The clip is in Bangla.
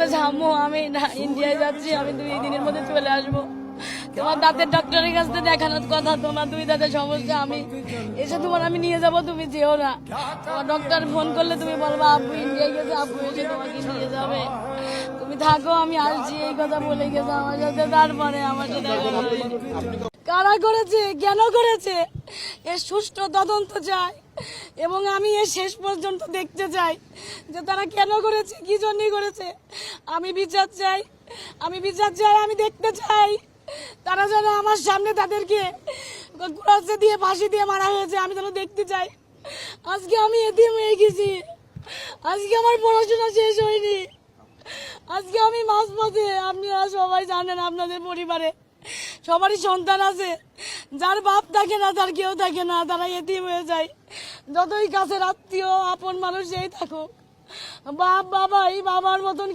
বলেছে আম্মু আমি ইন্ডিয়ায় যাচ্ছি, আমি 2 দিনের মধ্যে চলে আসবো, তোমার দাঁতের ডক্টরের কাছে দেখানোর কথা, তোমার 2 দাঁতের সমস্যা, আমি এসে তোমার আমি নিয়ে যাবো, তুমি যেও না। তোমার ডক্টর ফোন করলে তুমি বলবা আব্বু ইন্ডিয়ায় গেছে, আব্বু এসে তোমাকে নিয়ে যাবে, তুমি থাকো আমি আসছি, এই কথা বলে গেছে আমার সাথে। তারপরে আমার সাথে কারা করেছে, কেন করেছে, এর সুষ্ঠু তদন্ত চাই এবং আমি এর শেষ পর্যন্ত দেখতে চাই যে তারা কেন করেছে, কি জন্য করেছে। আমি বিচার চাই, আমি বিচার চাই, আমি দেখতে চাই তারা যেন আমার সামনে তাদেরকে ক্রসে দিয়ে ফাঁসি দিয়ে মারা হয়েছে, আমি যেন দেখতে চাই। আজকে আমি এতিম হয়ে গেছি, আজকে আমার পড়াশোনা শেষ হয়নি, আজকে আমি মাঝপথে। আপনারা সবাই জানেন আপনাদের পরিবারে সবারই সন্তান আছে, যার বাপ থাকে না, তার কেউ থাকে না, তারা এতিম হয়ে যায়, যতই কাছের আত্মীয় আপন মানুষ যেই থাকুক। বাপ বাবা এই বাবার মতন